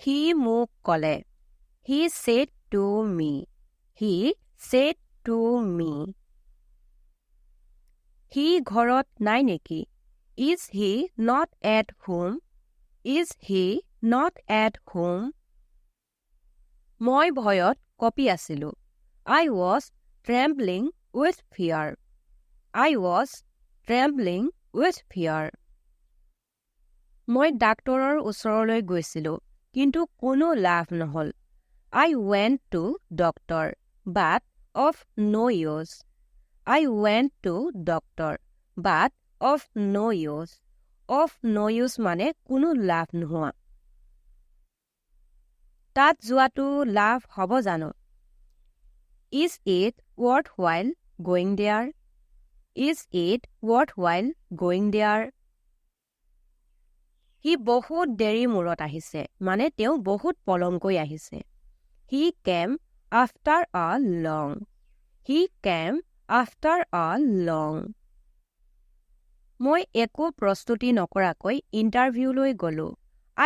He মোক ক'লে. He said to me. He said to me. He ঘৰত নাই নেকি? Is he not at home? Is he not at home? মই ভয়ত কঁপি আছিলোঁ. I was trembling with fear. I was trembling with fear. মই ডাক্তৰৰ ওচৰলৈ গৈছিলোঁ, কিন্তু কোনো লাভ নহ'ল. I went to doctor, but of no use. I went to doctor, but of no use. Of no use মানে কোনো লাভ নোহোৱা. তাত যোৱাটো লাভ হ'ব জানো? Is it worthwhile going there? Is it worthwhile going there? সি বহুত দেৰি মূৰত আহিছে, মানে তেওঁ বহুত পলমকৈ আহিছে. He came after a long. He came after a long. মই একো প্ৰস্তুতি নকৰাকৈ ইণ্টাৰভিউলৈ গ'লো.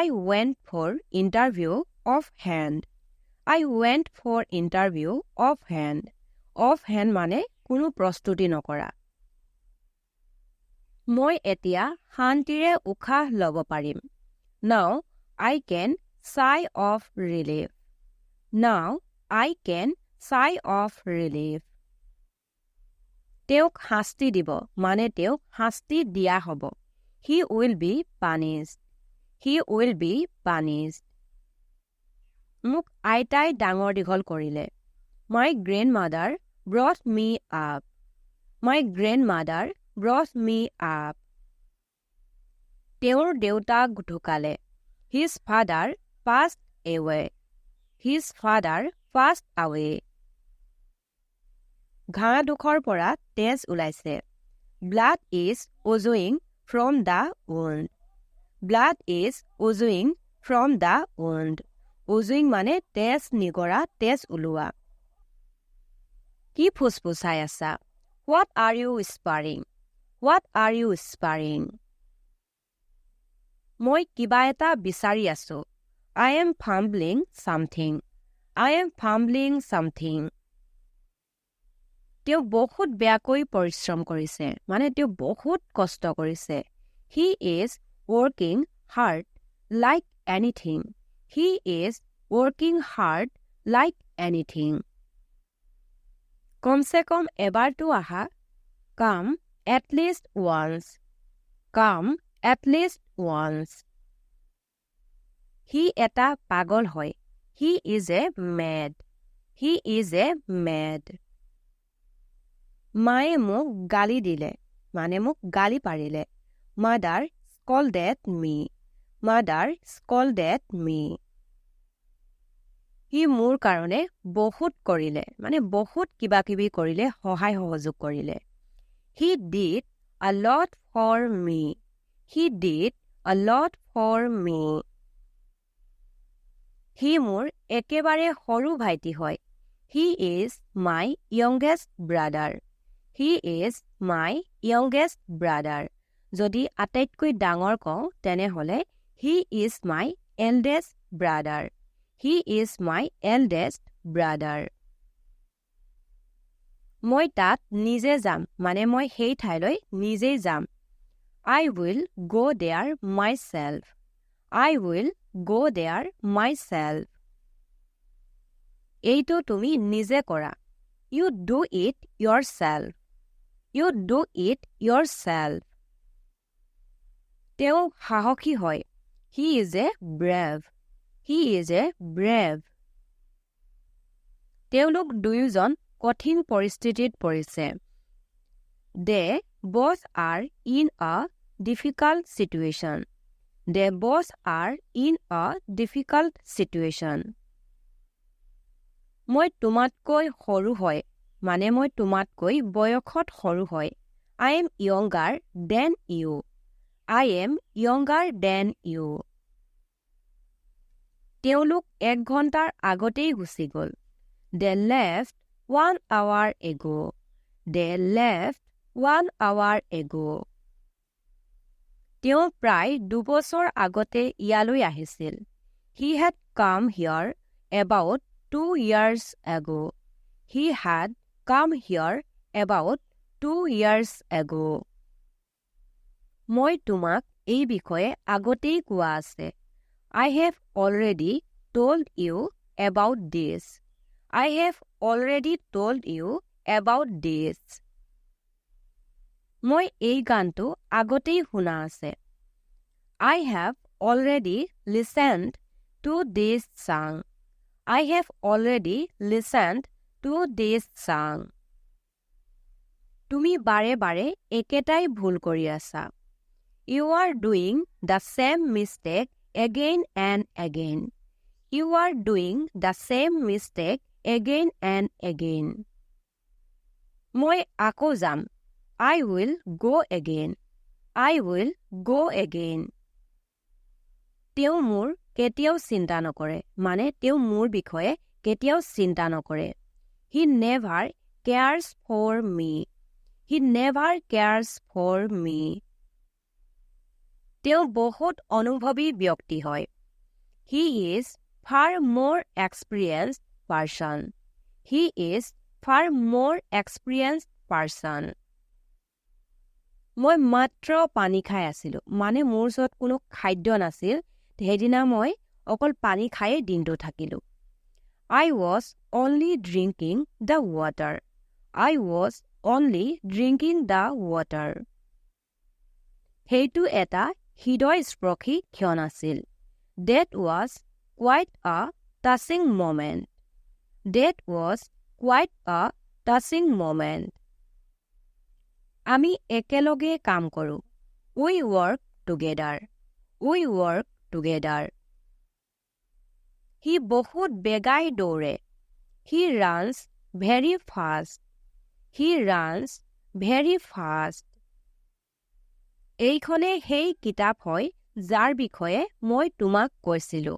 I went for interview offhand. I went for interview offhand. Offhand মানে কোনো প্ৰস্তুতি নকৰা. মই এতিয়া শান্তিৰে উশাহ ল'ব পাৰিম. Now I can sigh of relief. Now I can sigh of relief. তেওঁক শাস্তি দিব, মানে তেওঁক শাস্তি দিয়া হ'ব. He will be punished. He will be punished. মোক আইতাই ডাঙৰ দীঘল কৰিলে. My grandmother brought me up. My grandmother brought me up. তেওঁৰ দেউতাক ঢুকালে. His father passed away. His father passed away. ঘাঁডোখৰ পৰা তেজ ওলাইছে. Blood is oozing from the wound. Blood is oozing from the wound. Oozing মানে তেজ নিগৰা, তেজ ওলোৱা. কি ফুসফুসাই আছা? What are you whispering? What are you whispering? মই কিবা এটা বিচাৰি আছো. I am fumbling something. I am fumbling something. তেওঁ বহুত বেয়াকৈ পৰিশ্ৰম কৰিছে, মানে তেওঁ বহুত কষ্ট কৰিছে. He is working hard like anything. He is working hard like anything. কমছে কম এবাৰটো আহা. Come at least once. Come at least once. He এটা পাগল হয়. He is a mad. He is a mad. মায়ে মোক গালি দিলে, মানে মোক গালি পাৰিলে. Mother scolded me. Mother scolded me. সি মোৰ কাৰণে বহুত কৰিলে, মানে বহুত কিবা কিবি কৰিলে, সহায় সহযোগ কৰিলে. He did a lot for me. He did a lot for me. সি মোৰ একেবাৰে সৰু ভাইটি হয়. He is my youngest brother. He is my youngest brother. যদি আটাইতকৈ ডাঙৰ কওঁ, তেনেহ'লে he is my eldest brother. He is my eldest brother. মই তাত নিজে যাম, মানে মই সেই ঠাইলৈ নিজেই যাম. I will go there myself. I will go there myself. এইটো তুমি নিজে কৰা. You do it yourself. You do it yourself. তেওঁ সাহসী হয়. He is a brave. He is a brave. তেওঁলোক দুয়োজন কঠিন পৰিস্থিতিত পৰিছে. They both are in a difficult situation. They both are in a difficult situation. মই তোমাতকৈ সৰু হয়, মানে মই তোমাতকৈ বয়সত সৰু হয়. I am younger than you. I am younger than you. তেওঁলোক 1 ঘণ্টাৰ আগতেই গুচি গ'ল. They left 1 hour ago. They left 1 hour ago. তেওঁ প্ৰায় 2 বছৰ আগতে ইয়ালৈ আহিছিল. He had come here about 2 years ago. He had come here about 2 years ago. মই তোমাক এই বিষয়ে আগতেই কোৱা আছে. I have already told you about this. I have already told you about this. মই এই গানটো আগতেই শুনা আছে. I have already listened to this song. I have already listened to this song. তুমি বাৰে বাৰে একেটাই ভুল কৰি আছা. You are doing the same mistake again and again. You are doing the same mistake again and again. মই আকৌ যাম. I will go again. I will go again. তেওঁ মোৰ কেতিয়াও চিন্তা নকৰে. মানে তেওঁ মোৰ বিষয়ে কেতিয়াও চিন্তা নকৰে. He never cares for me. He never cares for me. তেওঁ বহুত অনুভৱী ব্যক্তি হয়. He is far more experienced person. He is far more experienced person. মই মাত্ৰ পানী খাই আছিলোঁ. মানে মোৰ ওচৰত কোনো খাদ্য নাছিল. সেইদিনা মই অকল পানী খায়েই দিনটো থাকিলোঁ. I was only drinking the water. I was only drinking the water. সেইটো এটা হৃদয়স্পৰ্শী ক্ষণ আছিল. That was quite a touching moment. That was quite a touching moment. আমি একেলগে কাম কৰোঁ. We work together. We work together. He বহুত বেগাই দৌৰে. He runs very fast. He runs very fast. এইখনে সেই কিতাপ হয় যাৰ বিষয়ে মই তোমাক কৈছিলোঁ.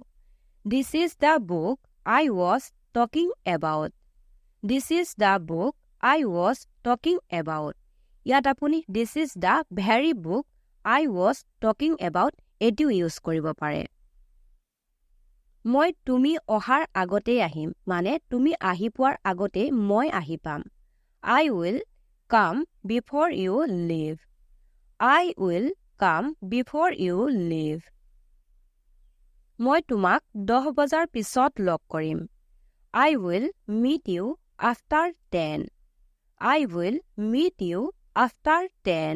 This is the book I was talking about. This is the book I was talking about. ইয়াত আপুনি this is the very book I was talking about ATO use কৰিব পাৰে. মই তুমি অহাৰ আগতেই আহিম. মানে তুমি আহি পোৱাৰ আগতেই মই আহি পাম. I will come before you leave. I will come before you leave. মই তোমাক 10 বজাৰ পিছত লগ কৰিম. I will meet you after 10. I will meet you after 10.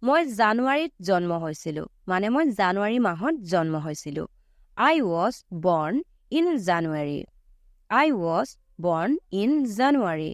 মই জানুৱাৰীত জন্ম হৈছিলোঁ. মানে মই জানুৱাৰী মাহত জন্ম হৈছিলোঁ. I was born in January. I was born in January.